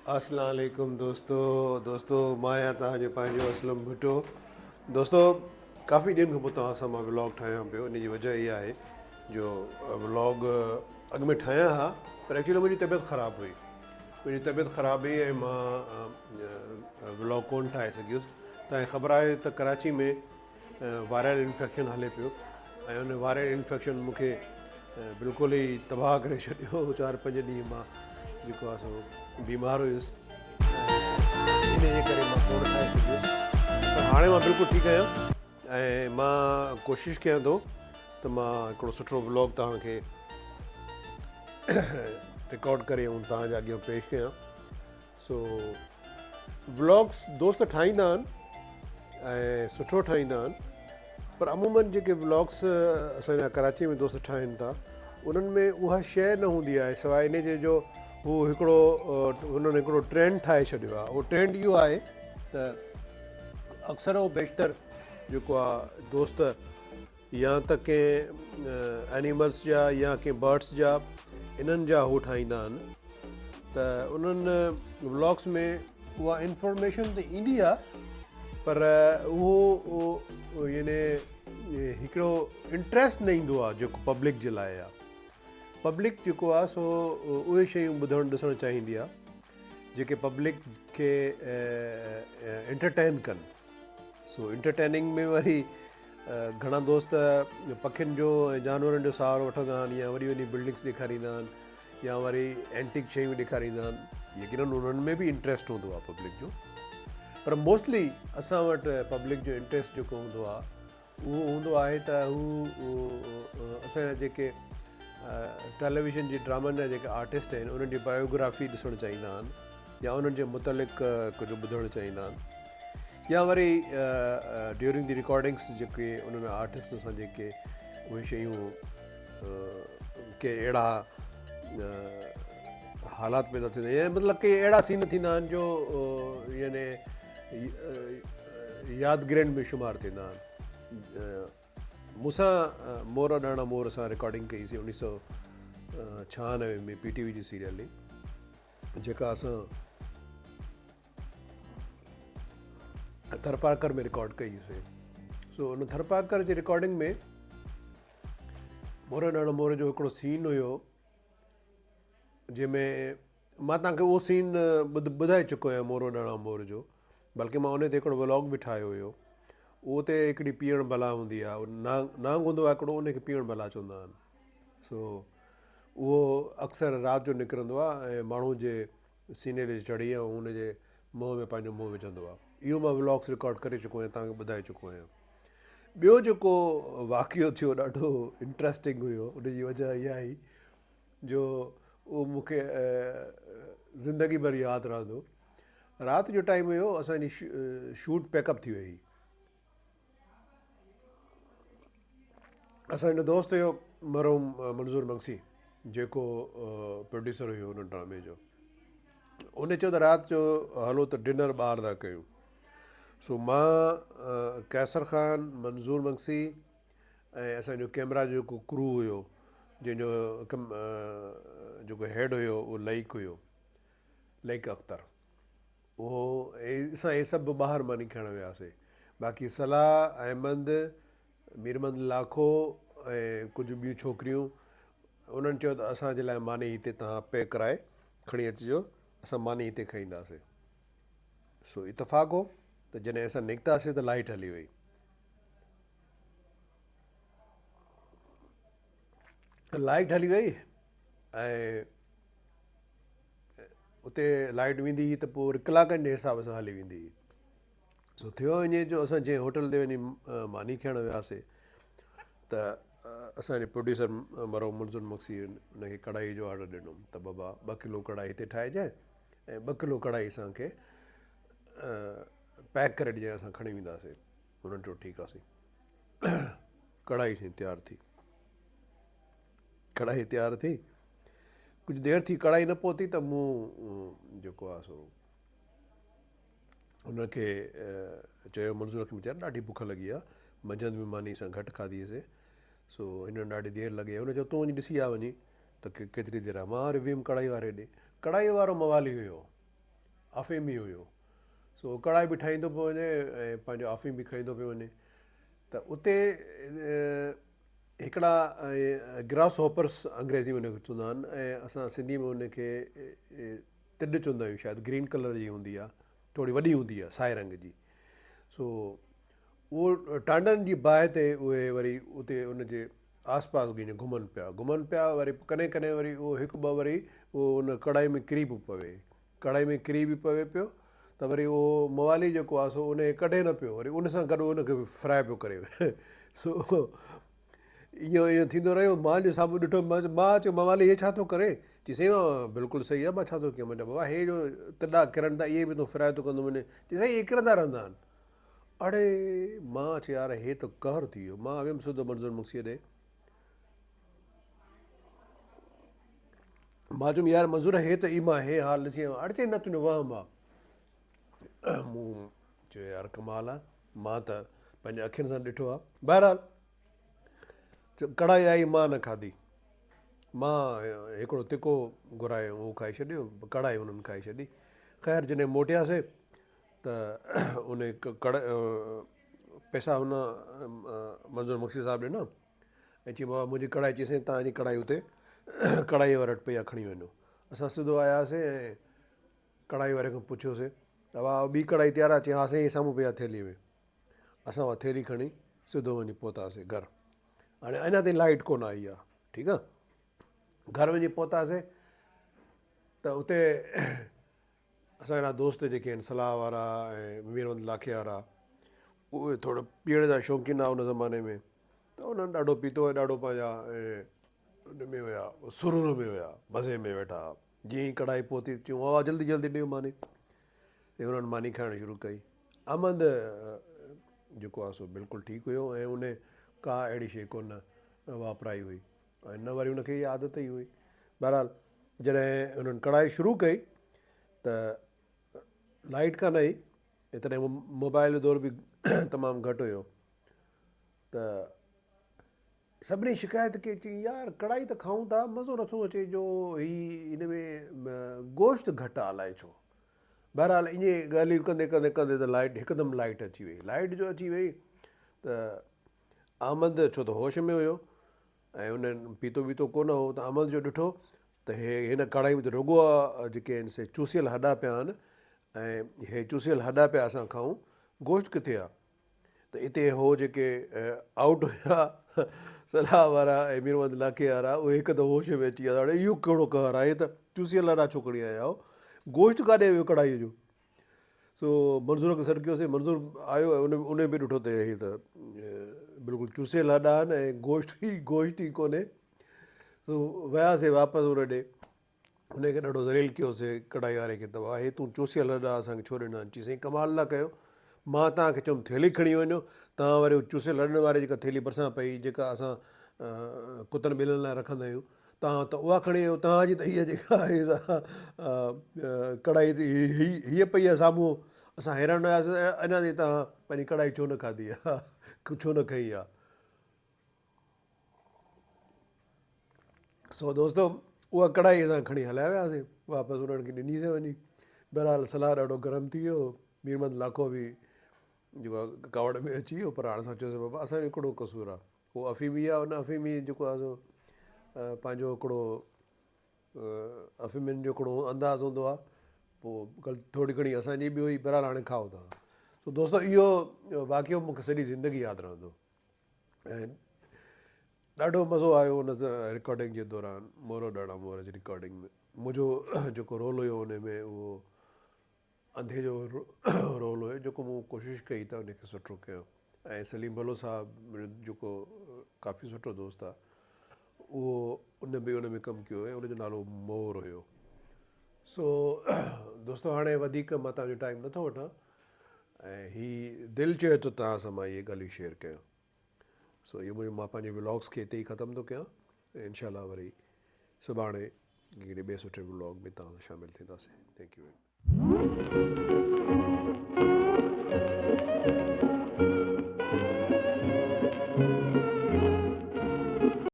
अस्सलाम वालेकुम दोस्तों मां आहियां तव्हांजो पंहिंजो असलम भुट्टो। दोस्तों काफ़ी ॾींहंनि खां पोइ तव्हां सां मां व्लॉग ठाहियां पियो। इन जी वजह इहा आहे जो व्लॉग अॻु में ठाहिया हुआ, पर एक्चुअली मुंहिंजी तबियत ख़राबु हुई। मुंहिंजी तबियत ख़राबु हुई ऐं मां व्लॉग कोन ठाहे सघियुसि। तव्हांखे ख़बर आहे त कराची में वायरल इंफेक्शन हले पियो ऐं उन वायरल इंफेक्शन मूंखे बिल्कुलु ई तबाह करे छॾियो। 4-5 ॾींहं मां जेको आहे सो बीमार हुयुसि, इन जे करे मां कोन ठाहे सघियुसि। पर हाणे मां बिल्कुलु ठीकु आहियां ऐं मां कोशिशि कयां थो त मां हिकिड़ो सुठो व्लॉग तव्हांखे रिकॉर्ड करे ऐं तव्हांजे अॻियां पेश कयां। सो व्लॉग्स दोस्त ठाहींदा आहिनि ऐं सुठो ठाहींदा आहिनि, पर अमूमन जेके व्लॉग्स असांजा कराची में दोस्त ठाहिनि था उन्हनि में उहा शइ न हूंदी आहे सवाइ इन जे जो हू हुननि हिकिड़ो ट्रेंड ठाहे छॾियो आहे। उहो ट्रेंड इहो आहे त अक्सर ऐं बेशितर जेको आहे दोस्त या त कंहिं एनिमल्स जा या कंहिं बर्ड्स जा इन्हनि जा हू ठाहींदा आहिनि, त उन्हनि व्लॉग्स में उहा इंफॉर्मेशन त ईंदी आहे, पर उहो यानी हिकिड़ो इंट्रस्ट न ईंदो आहे जेको पब्लिक जे लाइ आहे। पब्लिक जेको आहे सो उहे शयूं ॿुधणु ॾिसणु चाहींदी आहे जेके पब्लिक खे एंटरटेन कनि। सो एंटरटेनिंग में वरी घणा दोस्त पखियुनि जो ऐं जानवरनि जो सहारो वठंदा आहिनि, या वॾी वॾी बिल्डिंग्स ॾेखारींदा आहिनि, या वरी एंटिक शयूं ॾेखारींदा आहिनि। यकीननि उन्हनि में बि इंट्रस्ट हूंदो आहे पब्लिक जो, पर मोस्टली असां वटि पब्लिक जो इंट्रस्ट जेको हूंदो आहे उहो हूंदो आहे त हू असांजा जेके टेलीविज़न जी ड्रामनि जा जेके आर्टिस्ट आहिनि उन्हनि जी बायोग्राफी ॾिसणु चाहींदा आहिनि, या उन्हनि जे मुतलिक़ कुझु ॿुधणु चाहींदा आहिनि, या वरी ड्यूरिंग द रिकॉर्डिंग्स जेके उन्हनि आर्टिस्ट सां जेके उहे शयूं के अहिड़ा हालात पैदा थींदा आहिनि, मतिलबु के अहिड़ा सीन थींदा आहिनि जो यानी यादगिरियुनि में शुमारु थींदा आहिनि। मूंसां मोर ॾाणा मोर सां रिकॉर्डिंग कईसीं 1996 में PTV जी सीरियल हुई, जेका असां थरपारकर में रिकॉर्ड कईसीं। सो उन थरपारकर जी रिकॉर्डिंग में मोर ॾाणा मोर जो हिकिड़ो सीन हुयो जंहिंमें मां तव्हांखे उहो सीन ॿुधाए चुको आहियां मोर ॾाणा मोर जो, बल्कि मां उन ते हिकिड़ो व्लॉग बि ठाहियो हुयो। उहो ते हिकिड़ी पीअण बला हूंदी आहे, नांग हूंदो आहे हिकिड़ो, उनखे पीअण बला चवंदा आहिनि। सो उहो अक्सर राति जो निकिरंदो आहे ऐं माण्हू जे सीने ते चढ़ी ऐं हुनजे मुंहं में पंहिंजो मुंहुं विझंदो आहे। इहो मां व्लॉग्स रिकॉर्ड करे चुको आहियां, तव्हांखे ॿुधाए चुको आहियां। ॿियो जेको वाक़ियो थियो ॾाढो इंट्रस्टिंग हुयो, उनजी वजह इहा आई जो उहो मूंखे ज़िंदगी भर यादि रहंदो। राति जो टाइम हुयो, असांजी शूट पैकअप थी वई। असांजो दोस्त हुयो मरहूम मंज़ूर मंगसी, जेको प्रोड्यूसर हुयो हुन ड्रामे जो। उन चयो त राति जो हलो त डिनर ॿाहिरि था कयूं। सो मां कैसर ख़ान, मंज़ूर मंगसी ऐं असांजो कैमरा जो जेको क्रू हुयो, जंहिंजो जेको हेड हुयो उहो लईक हुयो, लईक अख्तर, उहो असां इहे सभु ॿाहिरि मानी खणण वियासीं। बाक़ी सलाह, अहमद, मीरमंद लाखो ऐं कुझु ॿियूं छोकिरियूं, उन्हनि चयो त असांजे लाइ मानी हिते तव्हां पैक कराए खणी अचिजो, असां मानी हिते खाईंदासीं। सो इतफ़ाक़ हो त जॾहिं असां निकितासीं त लाइट हली वई। लाइट हली वई ऐं उते लाइट वेंदी हुई त पोइ वरी कलाकनि जे हिसाब सां हली वेंदी हुई। सो थियो ईअं जो असां जंहिं होटल ते वञी मानी खाइण वियासीं त असांजे प्रोड्यूसर मरहूम मंज़ूर मंगसी उनखे कढ़ाई जो ऑडर ॾिनुमि त बाबा 2 किलो कढ़ाई हिते ठाहिजांइ ऐं 2 किलो कढ़ाई असांखे पैक करे ॾिजांइ, असां खणी वेंदासीं। उन्हनि चयो ठीकु आहे। कढ़ाई सां तयारु थी, कढ़ाई तयारु थी, कुझु देरि थी कढ़ाई न पहुती त मूं जेको आहे सो हुनखे चयो, मंज़ूर खे वीचार ॾाढी बुख लॻी आहे, मंझंदि में मानी सां घटि खाधीसीं, सो हिन ॾाढी देरि लॻी। हुन चयो तूं वञी ॾिसी आ वञी त केतिरी देरि आहे। मां वरी वियुमि कढ़ाई वारे ॾे। कढ़ाई वारो मवाली हुयो, अफ़ीम ई हुयो। सो कढ़ाई बि ठाहींदो पियो वञे ऐं पंहिंजो अफ़ीम बि खाईंदो पियो वञे। त उते हिकिड़ा ग्रास हॉपर्स अंग्रेज़ी में हुनखे चवंदा आहिनि ऐं असां सिंधी में हुनखे तिॾ चवंदा आहियूं शायदि, ग्रीन कलर जी हूंदी आहे, थोरी वॾी हूंदी आहे साए रंग जी। सो उहो टांडनि जी बाहि ते उहे वरी उते उनजे आसपास घुमनि पिया वरी कॾहिं कॾहिं वरी उहो हिकु ॿ वरी उहो उन कढ़ाई में किरी बि पवे, कढ़ाई में किरी बि पवे पियो त वरी उहो मवाली जेको आहे सो उन कढे न पियो, वरी उन सां गॾु उनखे फ्राए पियो करे। सो इहो थींदो रहियो। मां जो साम्हूं ॾिठो, मां चयो मवाली हे छा थो करे? चई साईं बिल्कुलु सही आहे, मां छा थो कयां? मुंहिंजा बाबा हे जो तिॾा किरनि था इहे बि तूं फ्राए थो कंदो वञे? चई साईं इहे किरंदा रहंदा आहिनि। अड़े मां चयो यार हे त कहर थी वियो। मां वियुमि सिधो मंज़ूर मुक्सीअ ॾे, मां चयुमि यार मंज़ूर हे त ई मां हे हाल ॾिसी आयो। अड़े चई न तुंहिंजो वहम आहे। मूं चयो यार कमाल आहे, मां त पंहिंजे अखियुनि सां ॾिठो आहे। बहरहाल कढ़ाई आई, मां न खाधी। मां हिकिड़ो तिको घुरायो, उहो खाई छॾियो, कढ़ाई उन्हनि खाई छॾी। ख़ैर जॾहिं मोटियासीं त उन पैसा हुन मंज़ूर मुक्सी साहिबु ॾिना ऐं चई बाबा मुंहिंजी कढ़ाई। चई साईं तव्हांजी कढ़ाई हुते कढ़ाई वारे वटि पई आहे, खणी वञो। असां सिधो आयासीं ऐं कढ़ाई वारे खां पुछियोसीं त वाह ॿी कढ़ाई तयारु आहे? चई हा साईं साम्हूं पई आहे थैली में। असां उहा थैली खणी सिधो वञी पहुतासीं घरु। हाणे अञा ताईं लाइट कोन आई आहे, ठीकु आहे। घर वञी पहुतासीं त उते असांजा दोस्त जेके आहिनि सलाह वारा ऐं मीरवंद लाखे वारा, उहे थोरो पीअण जा शौक़ीन आहे उन ज़माने में, त उन्हनि ॾाढो पीतो ऐं ॾाढो पंहिंजा उन में हुया, सुरूर में हुया, मज़े में वेठा। जीअं ई कढ़ाई पहुती चयूं वाह जल्दी जल्दी ॾियो मानी। ऐं उन्हनि मानी खाइणु शुरू कई। अहमद जेको आहे सो बिल्कुलु ठीकु हुयो ऐं उन का अहिड़ी शइ कोन वापराई हुई ऐं न वरी उनखे इहा आदत ई हुई। बहरहाल जॾहिं उन्हनि कढ़ाई शुरू कई त लाइट कान आई, तॾहिं मोबाइल जो दौर बि तमामु घटि हुयो। त सभिनी शिकायत कई, चई यार कढ़ाई त खाऊं था, मज़ो नथो अचे जो ही इन में गोश्त घटि आहे अलाए छो। बहरहाल ईअं ॻाल्हियूं कंदे कंदे कंदे त लाइट हिकदमि लाइट अची वई। लाइट जो अची वई त अहमद छो त होश में हुयो ऐं उन्हनि पीतो वीतो कोन हो, त अहमद जो ॾिठो त हे हिन कढ़ाई में त रुॻो आहे जेके आहिनि से चूसियल हॾा पिया आहिनि ऐं हे चूसियल हॾा पिया असां खाऊं, गोश्त किथे आहे? त हिते हो जेके आउट हुया सलाह वारा ऐं मीरवंद इलाइक़े वारा, उहे हिकु त होश में अची विया। हाणे इहो कहिड़ो कहर आहे? त चूसियल हॾा छो खणी आया आहियो? गोश्त काॾे वियो कढ़ाईअ जो? सो मंज़ूर खे सॾु कयोसीं। मंज़ूर आयो ऐं उन बि ॾिठो त हे त बिल्कुलु चूसियल हॾा आहिनि ऐं गोश्त ई कोन्हे। सो वियासीं वापसि उन ॾे, हुनखे ॾाढो ज़लील कयोसीं कढ़ाई वारे खे, त वाह हे तूं चूसियल हॾा असांखे छो ॾिना आहिनि? चई साईं कमाल न कयो, मां तव्हांखे चयुमि थैली खणी वञो, तव्हां वरी चूसियल हॾनि वारी जेका थैली भरिसां पई, जेका असां कुतनि ॿिलियुनि लाइ रखंदा आहियूं, तव्हां त उहा खणी वियो। तव्हांजी त हीअ जेका आहे कढ़ाई हीअ पई आहे साम्हूं, असां हैरान हुयासीं अञा ताईं तव्हां पंहिंजी कढ़ाई छो न खाधी आहे, छो न खई आहे? सो दोस्तो उहा कढ़ाई असां खणी हलिया वियासीं वापसि, उन्हनि खे ॾिनीसीं वञी। बहरहाल सलाह ॾाढो गरम थी वियो। मीरमंद लाखो बि जेको आहे कावड़ में अची वियो। पर हाणे असां चयोसीं बाबा असांजो हिकिड़ो कसूरु आहे, उहो अफ़ीमी आहे, उन अफ़ीमी जेको आहे सो पंहिंजो हिकिड़ो अफ़ीमियुनि जो हिकिड़ो अंदाज़ हूंदो आहे, पोइ थोरी घणी असांजी बि हुई। बहरहाल हाणे खाओ था। सो दोस्तो इहो वाक़ियो मूंखे सॼी ज़िंदगी यादि रहंदो ऐं ॾाढो मज़ो आयो उन रिकॉर्डिंग जे दौरान, मोरो ॾाढा मोर जी रिकॉर्डिंग में। मुंहिंजो जेको रोल हुयो उन में उहो अंधे जो रोल हुयो, जेको मूं कोशिशि कई त उनखे सुठो कयो। ऐं सलीम भलो साहबु जेको काफ़ी सुठो दोस्त आहे, उहो उन में कमु कयो ऐं उनजो नालो मोर हुयो। सो दोस्तो हाणे वधीक मां तव्हांजो टाइम नथो वठां ऐं हीअ दिलि चयो त तव्हां सां मां इहे ॻाल्हियूं शेयर कयां। सो इहो मां पंहिंजे व्लॉग्स खे हिते ई ख़तमु थो कयां ऐं इनशाला वरी सुभाणे कहिड़े ॿिए सुठे व्लॉग में तव्हां सां शामिलु थींदासीं। Thank U.